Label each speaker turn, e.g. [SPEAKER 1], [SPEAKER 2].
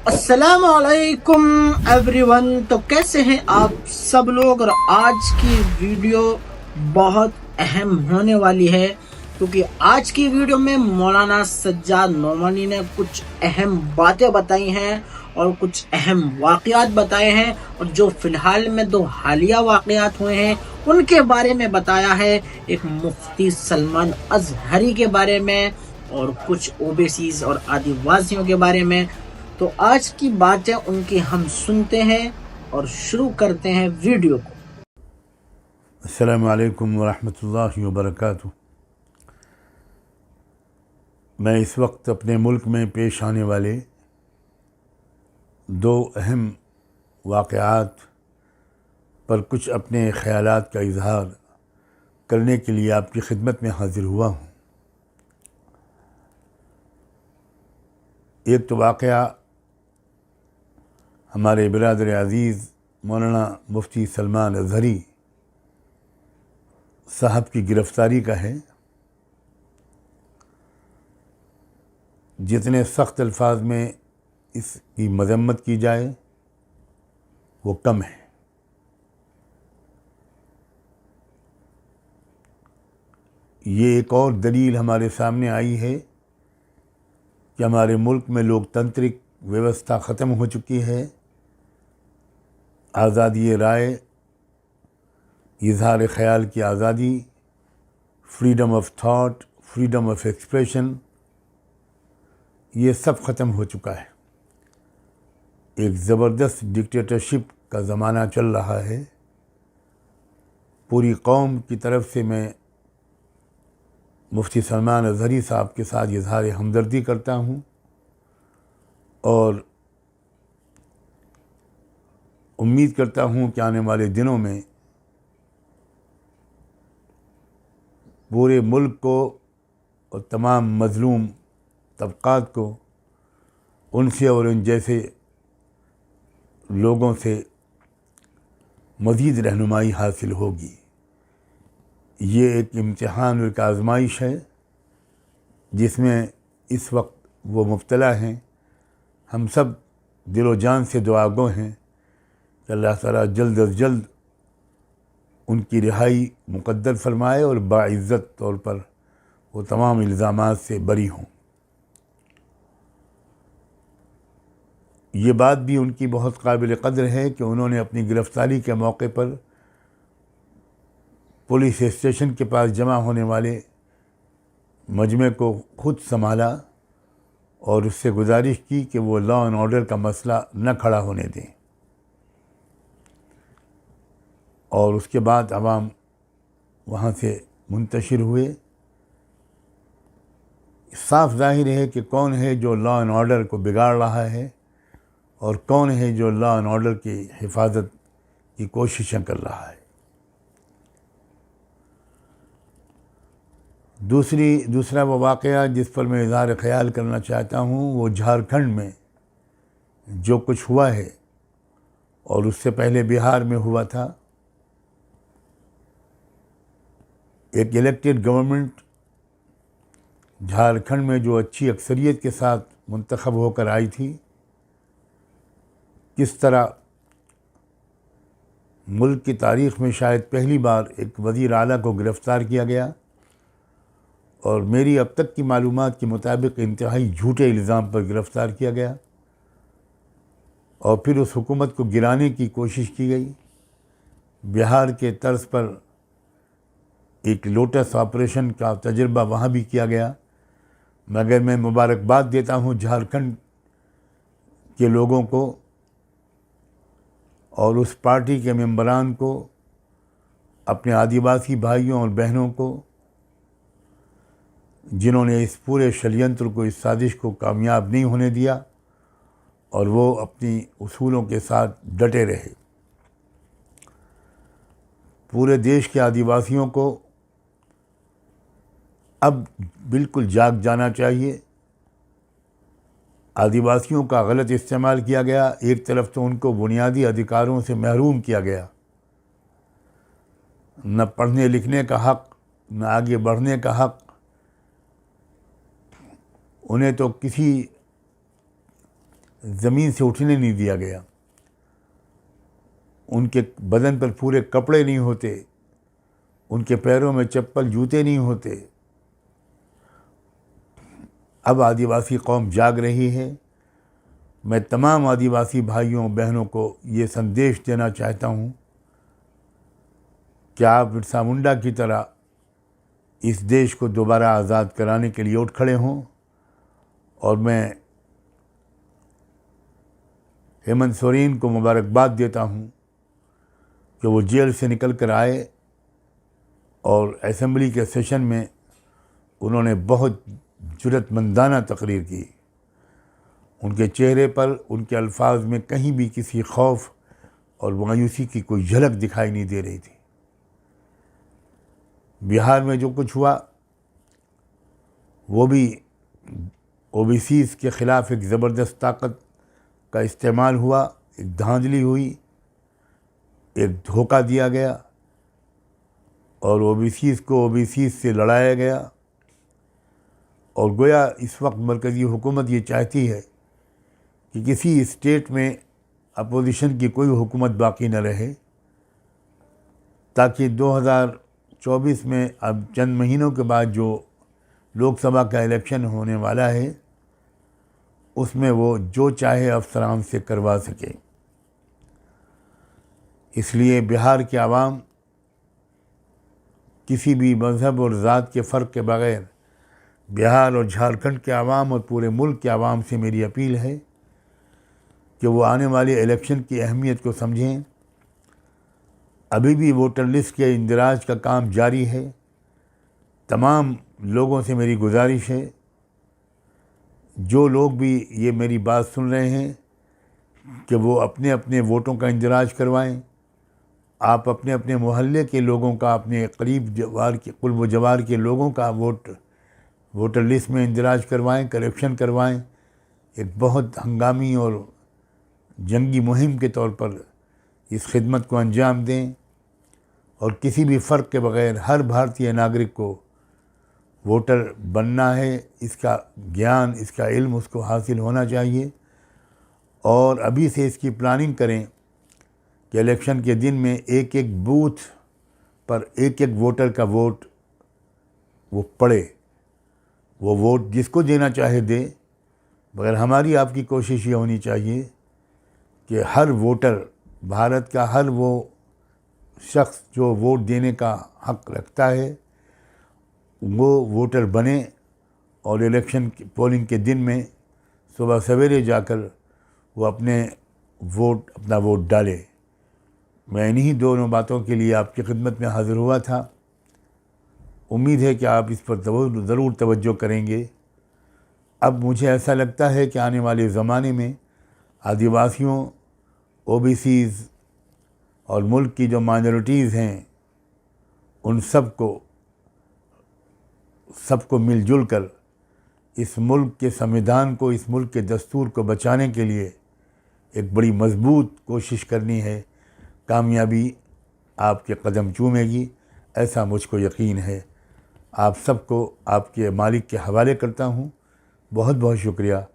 [SPEAKER 1] अस्सलामुअलैकुम एवरीवन। तो कैसे हैं आप सब लोग। और आज की वीडियो बहुत अहम होने वाली है क्योंकि आज की वीडियो में मौलाना सज्जाद नोमानी ने कुछ अहम बातें बताई हैं और कुछ अहम वाक़यात बताए हैं, और जो फिलहाल में दो हालिया वाक़यात हुए हैं उनके बारे में बताया है। एक मुफ्ती सलमान अजहरी के बारे में और कुछ ओबीसीज और आदिवासियों के बारे में। तो आज की बातें उनकी हम सुनते हैं और शुरू करते हैं वीडियो को।
[SPEAKER 2] अस्सलामु अलैकुम वरहमतुल्लाहि वबरकातुहू। मैं इस वक्त अपने मुल्क में पेश आने वाले दो अहम वाक़यात पर कुछ अपने ख़यालात का इजहार करने के लिए आपकी खिदमत में हाज़िर हुआ हूँ। एक तो वाक़या हमारे बिरादर अज़ीज़ मौलाना मुफ्ती सलमान अज़हरी साहब की गिरफ़्तारी का है। जितने सख्त अल्फाज में इसकी मज़म्मत की जाए वो कम है। ये एक और दलील हमारे सामने आई है कि हमारे मुल्क में लोकतांत्रिक व्यवस्था ख़त्म हो चुकी है। आज़ादी राय, इज़हार ख़याल की आज़ादी, freedom of thought, freedom of expression, ये सब ख़त्म हो चुका है। एक ज़बरदस्त डिक्टेटरशिप का ज़माना चल रहा है। पूरी कौम की तरफ से मैं मुफ्ती सलमान अज़हरी साहब के साथ इज़हार हमदर्दी करता हूँ और उम्मीद करता हूँ कि आने वाले दिनों में पूरे मुल्क को और तमाम मज़लूम तबक़ात को उनसे और उन जैसे लोगों से मज़ीद रहनुमाई हासिल होगी। ये एक इम्तिहान और एक आज़माइश है जिसमें इस वक्त वो मुब्तला हैं। हम सब दिलो जान से दुआगो हैं कि अल्लाह ताला जल्द अज़ जल्द उनकी रिहाई मुक़द्दर फ़रमाए और बाइज़्ज़त तौर पर वो तमाम इल्ज़ामात से बरी हों। ये बात भी उनकी बहुत काबिल क़द्र है कि उन्होंने अपनी गिरफ़्तारी के मौके पर पुलिस स्टेशन के पास जमा होने वाले मजमे को खुद संभाला और उससे गुजारिश की कि वो लॉ एंड ऑर्डर का मसला न खड़ा होने दें। और उसके बाद अवाम वहाँ से मुंतशिर हुए। साफ ज़ाहिर है कि कौन है जो लॉ एंड ऑर्डर को बिगाड़ रहा है और कौन है जो लॉ एंड ऑर्डर की हिफाजत की कोशिशें कर रहा है। दूसरा वो वाक़या जिस पर मैं इज़हार ख़याल करना चाहता हूँ वो झारखंड में जो कुछ हुआ है और उससे पहले बिहार में हुआ था। एक इलेक्टेड गवर्नमेंट झारखंड में जो अच्छी अक्सरियत के साथ मुंतखब होकर आई थी, किस तरह मुल्क की तारीख़ में शायद पहली बार एक वज़ीर आला को गिरफ़्तार किया गया और मेरी अब तक की मालूमात के मुताबिक इंतहाई झूठे इल्ज़ाम पर गिरफ़्तार किया गया और फिर उस हुकूमत को गिराने की कोशिश की गई। बिहार के तर्ज पर एक लोटस ऑपरेशन का तजुर्बा वहाँ भी किया गया। मगर मैं मुबारकबाद देता हूँ झारखंड के लोगों को और उस पार्टी के मेंबरान को, अपने आदिवासी भाइयों और बहनों को, जिन्होंने इस पूरे षड्यंत्र को, इस साजिश को कामयाब नहीं होने दिया और वो अपनी उसूलों के साथ डटे रहे। पूरे देश के आदिवासियों को अब बिल्कुल जाग जाना चाहिए। आदिवासियों का गलत इस्तेमाल किया गया। एक तरफ तो उनको बुनियादी अधिकारों से महरूम किया गया, न पढ़ने लिखने का हक़, न आगे बढ़ने का हक़। उन्हें तो किसी ज़मीन से उठने नहीं दिया गया। उनके बदन पर पूरे कपड़े नहीं होते, उनके पैरों में चप्पल जूते नहीं होते। अब आदिवासी कौम जाग रही है। मैं तमाम आदिवासी भाइयों बहनों को ये संदेश देना चाहता हूँ कि आप बिरसा मुंडा की तरह इस देश को दोबारा आज़ाद कराने के लिए उठ खड़े हों। और मैं हेमंत सोरेन को मुबारकबाद देता हूँ कि वो जेल से निकल कर आए और असेंबली के सेशन में उन्होंने बहुत जुर्रतमंदाना तकरीर की। उनके चेहरे पर, उनके अल्फाज में कहीं भी किसी खौफ और मायूसी की कोई झलक दिखाई नहीं दे रही थी। बिहार में जो कुछ हुआ वो भी ओबीसीज़ के ख़िलाफ़ एक ज़बरदस्त ताकत का इस्तेमाल हुआ, एक धांधली हुई, एक धोखा दिया गया और ओबीसीज़ को ओबीसीज़ से लड़ाया गया। और गोया इस वक्त मरकज़ी हुकूमत ये चाहती है कि किसी स्टेट में अपोजिशन की कोई हुकूमत बाकी न रहे, ताकि 2024 में अब चंद महीनों के बाद जो लोकसभा का इलेक्शन होने वाला है उसमें वो जो चाहे अफसरान से करवा सके। इसलिए बिहार के आवाम किसी भी मज़हब और ज़ात के फ़र्क के बग़ैर बिहार और झारखंड के आवाम और पूरे मुल्क के आवाम से मेरी अपील है कि वो आने वाले इलेक्शन की अहमियत को समझें। अभी भी वोटर लिस्ट के इंदराज का काम जारी है। तमाम लोगों से मेरी गुजारिश है, जो लोग भी ये मेरी बात सुन रहे हैं, कि वो अपने अपने वोटों का इंदराज करवाएं। आप अपने अपने मोहल्ले के लोगों का, अपने करीब जवार के कुल जवार के लोगों का वोटर लिस्ट में इंदराज करवाएं, करेक्शन करवाएं। एक बहुत हंगामी और जंगी मुहिम के तौर पर इस खिदमत को अंजाम दें और किसी भी फ़र्क के बग़ैर हर भारतीय नागरिक को वोटर बनना है। इसका ज्ञान, इसका इल्म उसको हासिल होना चाहिए और अभी से इसकी प्लानिंग करें कि इलेक्शन के दिन में एक एक बूथ पर एक एक वोटर का वोट वो पड़े। वो वोट जिसको देना चाहे दे, मगर हमारी आपकी कोशिश ये होनी चाहिए कि हर वोटर, भारत का हर वो शख्स जो वोट देने का हक़ रखता है वो वोटर बने और इलेक्शन पोलिंग के दिन में सुबह सवेरे जाकर वो अपना वोट डाले। मैं इन्हीं दोनों बातों के लिए आपकी खिदमत में हाज़िर हुआ था। उम्मीद है कि आप इस पर ज़रूर तवज्जो करेंगे। अब मुझे ऐसा लगता है कि आने वाले ज़माने में आदिवासियों, ओबीसीज़ और मुल्क की जो माइनॉरिटीज़ हैं उन सबको मिलजुल कर इस मुल्क के संविधान को, इस मुल्क के दस्तूर को बचाने के लिए एक बड़ी मजबूत कोशिश करनी है। कामयाबी आपके कदम चूमेगी, ऐसा मुझको यकीन है। आप सबको आपके मालिक के हवाले करता हूँ। बहुत बहुत शुक्रिया।